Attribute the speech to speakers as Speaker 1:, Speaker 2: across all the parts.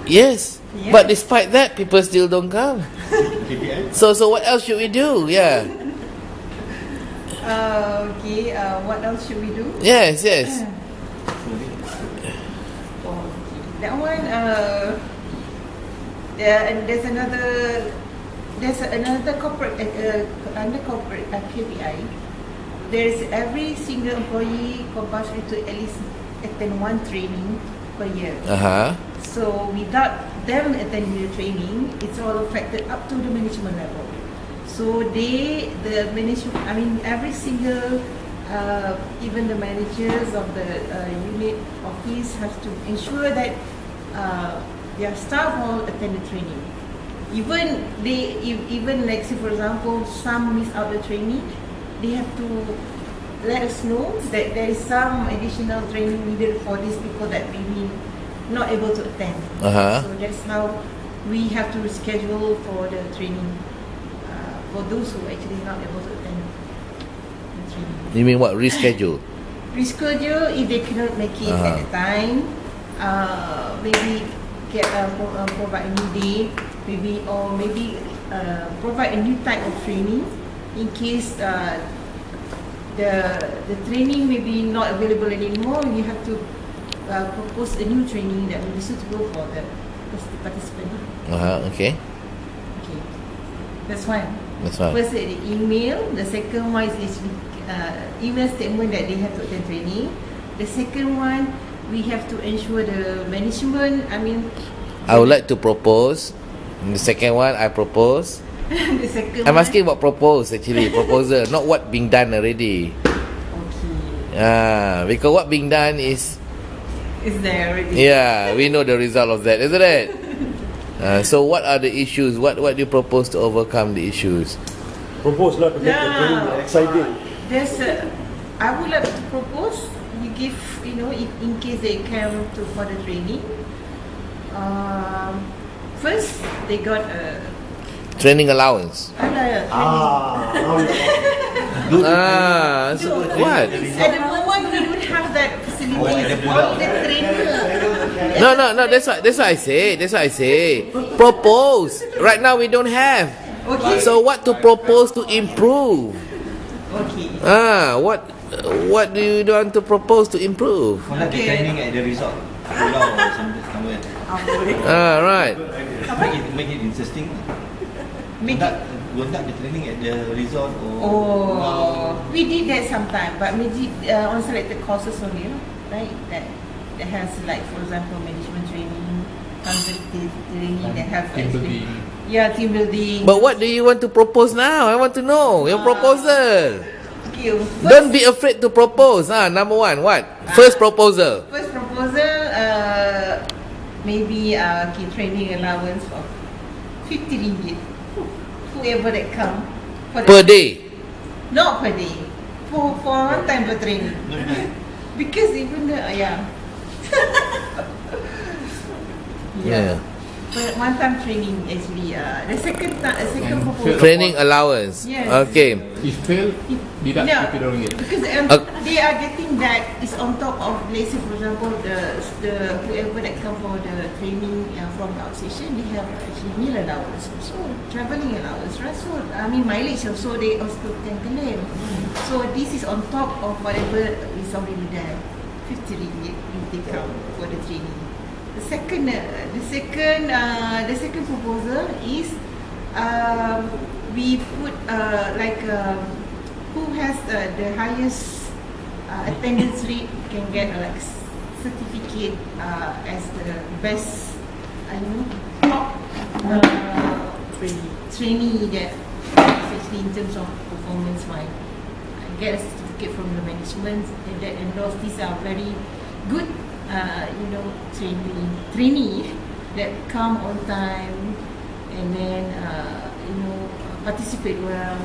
Speaker 1: Yes. But despite that, people still don't come. So what else should we do? Yeah.
Speaker 2: Okay. What else should we do?
Speaker 1: Yes.
Speaker 2: That one. There's another corporate under corporate KPI. There's every single employee compulsory to at least attend one training per year. So without them attending the training, it's all affected up to the management level. So every single, even the managers of the unit office has to ensure that their staff all attend the training. Even like say for example, some miss out the training, they have to let us know that there is some additional training needed for these people that we not able to attend. So that's how we have to reschedule for the training for those who actually not able to attend the training.
Speaker 1: You mean what? Reschedule?
Speaker 2: Reschedule if they cannot make it at the time. Maybe provide a new day, maybe provide a new type of training in case the training may be not available anymore. You have to propose a new training that will be suitable for the participant.
Speaker 1: Okay.
Speaker 2: That's one. First, the email. The second one is email statement that they have to attend training. The second one, we have to ensure the management.
Speaker 1: I would like to propose. The second one, I propose.
Speaker 2: The second
Speaker 1: I'm asking about propose actually, proposal, not what being done already.
Speaker 2: Okay.
Speaker 1: Because what being done is
Speaker 2: there already.
Speaker 1: Yeah, we know the result of that, isn't it? So what are the issues? What do you propose to overcome the issues?
Speaker 3: Propose to get the training excited.
Speaker 2: I would like to propose you give, if in case they come for the training. First, they got a
Speaker 1: training allowance.
Speaker 2: So
Speaker 1: what?
Speaker 2: At the moment, we don't have that facility. All the trainer.
Speaker 1: No. That's what I say. Propose. Right now we don't have.
Speaker 2: Okay.
Speaker 1: So what to propose to improve?
Speaker 2: Okay.
Speaker 1: What do you want to propose to improve?
Speaker 4: Conduct the training at the resort. Pulau or somewhere.
Speaker 1: Right.
Speaker 4: Make it interesting. Conduct the training at the resort or
Speaker 2: pulau. We did that sometime, but maybe on selected courses only, right? That has, like, for example, management training, training that have
Speaker 5: team building.
Speaker 2: Yeah, team building.
Speaker 1: But what do you want to propose now? I want to know your proposal.
Speaker 2: Okay,
Speaker 1: don't be afraid to propose. Number one, what? First proposal.
Speaker 2: Maybe training allowance of 50 ringgit. Whoever that come.
Speaker 1: Per day?
Speaker 2: Not per day. For one time per training. Because even one time training actually. The second proposal.
Speaker 1: Training allowance.
Speaker 2: Yes.
Speaker 1: Okay.
Speaker 5: If fail, deduct RM50.
Speaker 2: Because they are getting that is on top of, let's say for example, the whoever that come for the training from the outstation, they have actually meal allowance, also travelling allowance, right? So mileage also they also can claim. So this is on top of whatever is already there. 50 ringgit if they come for the training. The second proposal is we put who has the highest attendance rate can get certificate as the best top trainee that especially in terms of performance wise get a certificate from the management that endorse. These are very good trainee that come on time and then participate well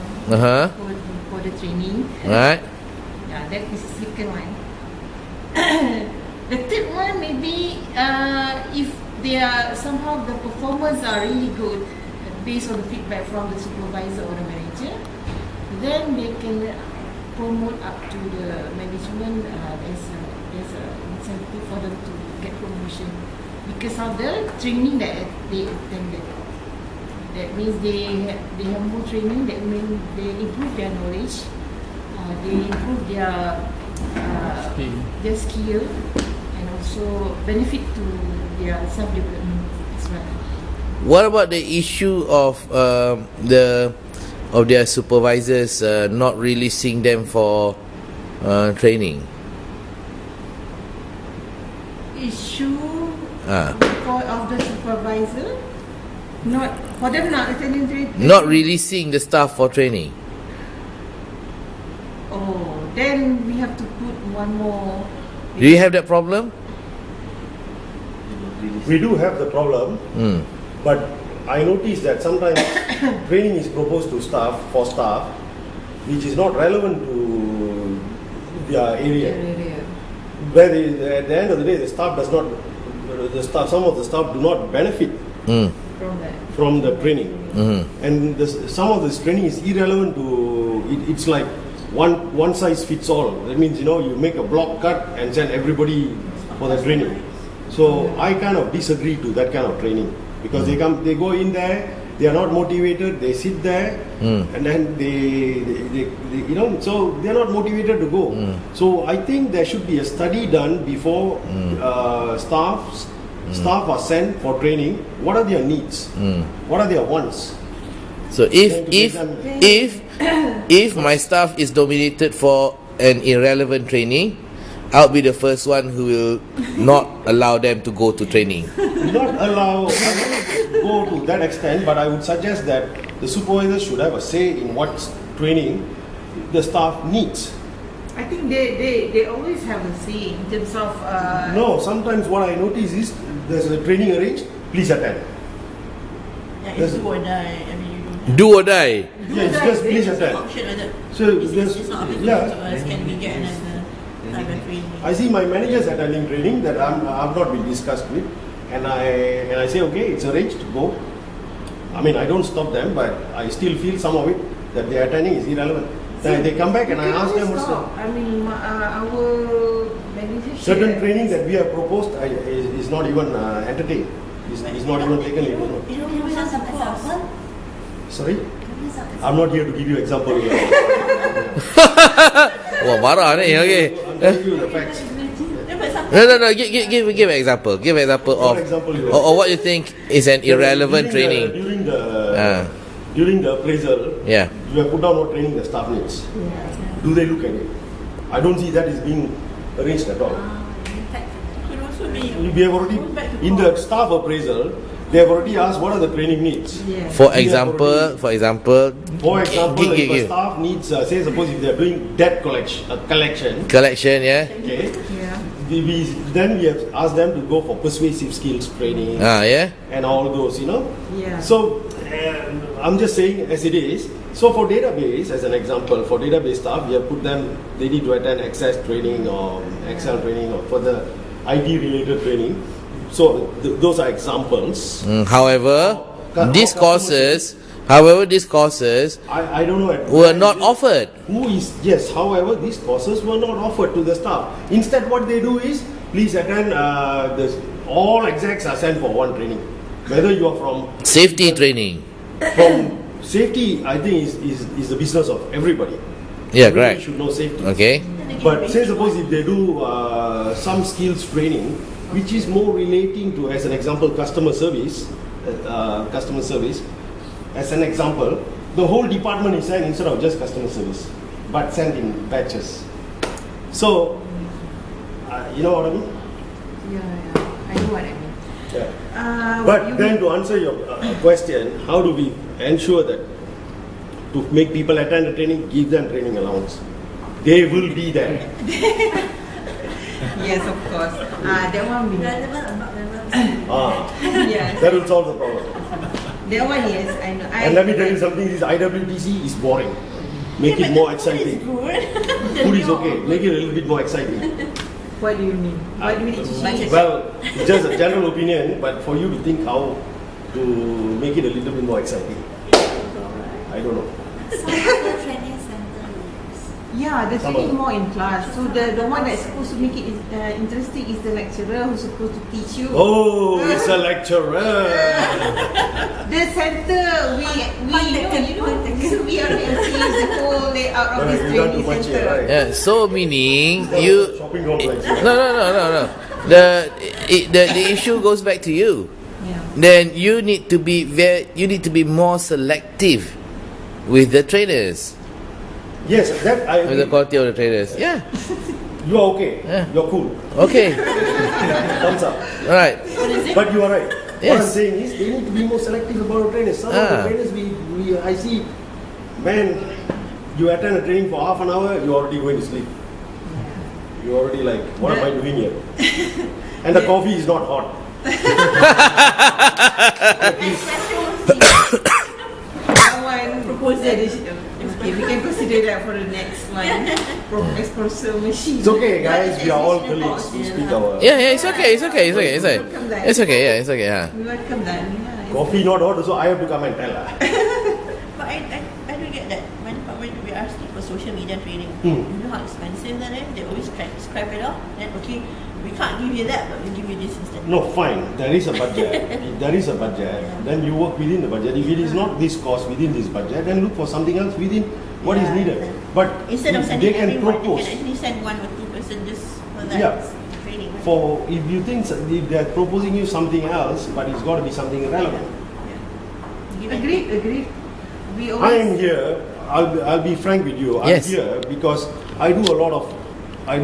Speaker 2: for the training.
Speaker 1: Right.
Speaker 2: Yeah, that is the second one. The third one maybe if they are somehow the performance are really good based on the feedback from the supervisor or the manager, then they can promote up to the management. There's a incentive for them to get promotion because of the training that they attended. That means they have more training. That means they improve their knowledge. They improve their skill, and also benefit to their self-development as well.
Speaker 1: What about the issue of their supervisors not releasing them for training?
Speaker 2: Issue of the supervisor, not for them not attending training.
Speaker 1: Not releasing the staff for training.
Speaker 2: Oh, then we have to put one more.
Speaker 1: Do you have that problem?
Speaker 3: We do have the problem, but I notice that sometimes training is proposed to staff, which is not relevant to their area. Where at the end of the day, some of the staff do not benefit from the training, and some of this training is irrelevant to. It's like one size fits all. That means you make a block cut and send everybody for the training. So I kind of disagree to that kind of training, because they go in there, they are not motivated, they sit there, and then they so they are not motivated to go. So I think there should be a study done before staff are sent for training. What are their needs? What are their wants?
Speaker 1: So if my staff is dominated for an irrelevant training, I'll be the first one who will not allow them to go to training.
Speaker 3: Not allow go to that extent, but I would suggest that the supervisor should have a say in what training the staff needs.
Speaker 2: I think they always have a say in terms of.
Speaker 3: No, sometimes what I notice is there's a training arranged. Please attend.
Speaker 6: Yeah, it's do or die. I mean, you don't have.
Speaker 1: Do or die.
Speaker 3: Yeah, it's just please attend.
Speaker 6: Option like that.
Speaker 3: So
Speaker 6: It's not applicable to us. Can we get another type of training?
Speaker 3: I see my managers attending training that I've not been discussed with, and I say okay, it's arranged, go. I mean, I don't stop them, but I still feel some of it that they are attending is irrelevant. Then they come back and I ask them
Speaker 2: stop. I mean, our managers.
Speaker 3: certain training that we have proposed is not even entertained. Is not even taken into note.
Speaker 6: You don't give us an example.
Speaker 3: Sorry, I'm not here to give you example.
Speaker 1: Wah, marah ni. Okay.
Speaker 3: I'm telling you the facts.
Speaker 1: No. Give an example. Give an example of or what you think is an irrelevant training.
Speaker 3: During the appraisal,
Speaker 1: Yeah.
Speaker 3: you have put down what training the staff needs. Do they look at it? I don't see that is being arranged at all.
Speaker 6: Could also be.
Speaker 3: We have already in the staff appraisal, they have already asked what are the training needs.
Speaker 2: Yeah.
Speaker 1: For example,
Speaker 3: if a staff needs, say suppose if they are doing debt collection,
Speaker 1: yeah.
Speaker 3: okay,
Speaker 2: Yeah.
Speaker 3: then we have asked them to go for persuasive skills training
Speaker 1: Yeah.
Speaker 3: and all those,
Speaker 2: Yeah.
Speaker 3: So I'm just saying as it is. So for database, as an example, for database staff, we have put them, they need to attend Access training or Excel training or further IT related training. So those are examples.
Speaker 1: However, these courses,
Speaker 3: I don't know
Speaker 1: were not offered.
Speaker 3: However, these courses were not offered to the staff. Instead, what they do is, please attend, all execs are sent for one training. Whether you are from
Speaker 1: Safety training.
Speaker 3: From safety, I think is the business of everybody.
Speaker 1: Yeah,
Speaker 3: Everybody
Speaker 1: correct.
Speaker 3: should know safety.
Speaker 1: Okay.
Speaker 3: But say suppose if they do some skills training, which is more relating to, as an example, customer service, as an example, the whole department is sent instead of just customer service, but sent in batches. So, you know what I mean?
Speaker 2: Yeah. I know what I mean.
Speaker 3: Yeah. But then to answer your question, how do we ensure that to make people attend the training, give them training allowance? They will be there.
Speaker 2: Yes, of course. That one we.
Speaker 6: Relevant or not relevant?
Speaker 2: Yes.
Speaker 3: That will solve the problem.
Speaker 2: That one, yes, I know.
Speaker 3: And let me tell you something, this IWTC is boring. Make it more exciting. Food is okay. Make it a little bit more exciting.
Speaker 2: What do you mean? What do we need to change?
Speaker 3: Well, it's just a general opinion, but for you to think how to make it a little bit more exciting. I don't know.
Speaker 6: Some of the training centers.
Speaker 2: Yeah, the training more in class. So the one that's supposed to make it interesting is the lecturer who's supposed to teach you.
Speaker 3: Oh, it's a lecturer.
Speaker 2: The center we are change the whole layout of this training center.
Speaker 3: Right?
Speaker 1: Yeah, so meaning you
Speaker 3: Shopping complex.
Speaker 1: no. The issue goes back to you.
Speaker 2: Yeah.
Speaker 1: Then you need to be more selective with the trainers,
Speaker 3: Yes, that I
Speaker 1: with the
Speaker 3: agree.
Speaker 1: quality of the trainers. Yeah.
Speaker 3: You are okay.
Speaker 1: Yeah.
Speaker 3: You're cool.
Speaker 1: Okay.
Speaker 3: Thumbs up.
Speaker 1: All right.
Speaker 3: But you are right. What I'm
Speaker 1: Yes.
Speaker 3: saying is they need to be more selective about trainers. Some of the trainers I see, man, you attend a training for half an hour, you're already going to sleep. You're already like, what am I doing here? And the coffee is not hot.
Speaker 2: One proposal. Okay, we can consider that for the next one. Espresso machine.
Speaker 3: It's okay, guys. We are all colleagues. We speak our
Speaker 1: Yeah, it's okay. Yeah.
Speaker 2: We welcome that. Yeah.
Speaker 3: coffee not hot, so I have to come and tell her.
Speaker 6: But I don't get that. My department, we are asking for social media training.
Speaker 3: Hmm.
Speaker 6: You know how expensive that is? They always try to scrap it off. Then, okay, we can't give you that, but we give you this instead.
Speaker 3: No, fine. There is a budget. If there is a budget, then you work within the budget. If it is not this cost within this budget, then look for something else within what is
Speaker 6: Yeah,
Speaker 3: needed.
Speaker 6: yeah.
Speaker 3: But
Speaker 6: Instead of
Speaker 3: if
Speaker 6: sending
Speaker 3: they can
Speaker 6: everyone,
Speaker 3: propose.
Speaker 6: they can actually send 1 or 2 person just for that
Speaker 3: Yeah.
Speaker 6: training. Right?
Speaker 3: For if you think if they are proposing you something else, but it's got to be something relevant.
Speaker 6: Give it-
Speaker 2: Agreed. We
Speaker 3: I
Speaker 2: always.
Speaker 3: am here. I'll be frank with you. I'm
Speaker 1: Yes.
Speaker 3: here because I do a lot of. I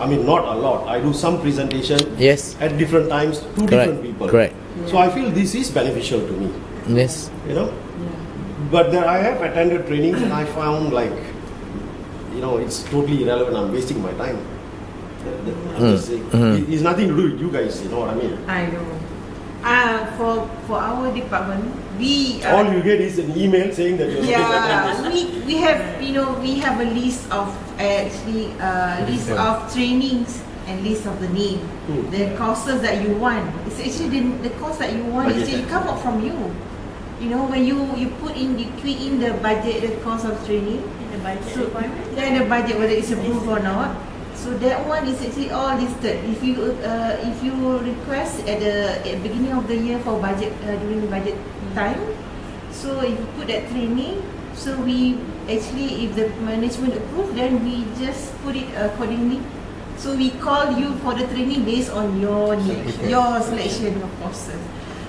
Speaker 3: mean, not a lot. I do some presentation
Speaker 1: Yes.
Speaker 3: at different times to different people.
Speaker 1: Correct.
Speaker 3: So I feel this is beneficial to me.
Speaker 1: Yes.
Speaker 3: You know. But then I have attended trainings and I found like, it's totally irrelevant. I'm wasting my time. I'm just saying. It's nothing to do with you guys. You know what I mean?
Speaker 2: I know. For our department, we
Speaker 3: All you get is an email saying that you're supposed to attend this.
Speaker 2: we have we have a list of list of trainings and list of the name, the courses that you want. It's actually the course that you want is
Speaker 3: Budgeted.
Speaker 2: it come up from you. You know, when you key in the budget, the cost of training,
Speaker 6: In the budget
Speaker 2: so
Speaker 6: requirement.
Speaker 2: then the budget whether it's approved or not. So that one is actually all listed. If you request at the beginning of the year for budget during the budget time, so if you put that training, so we actually if the management approve, then we just put it accordingly. So we call you for the training based on your need, your selection of courses.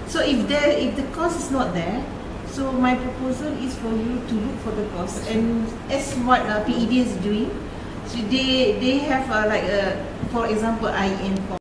Speaker 2: So if the course is not there, so my proposal is for you to look for the course, and as what PED is doing. So they have for example IN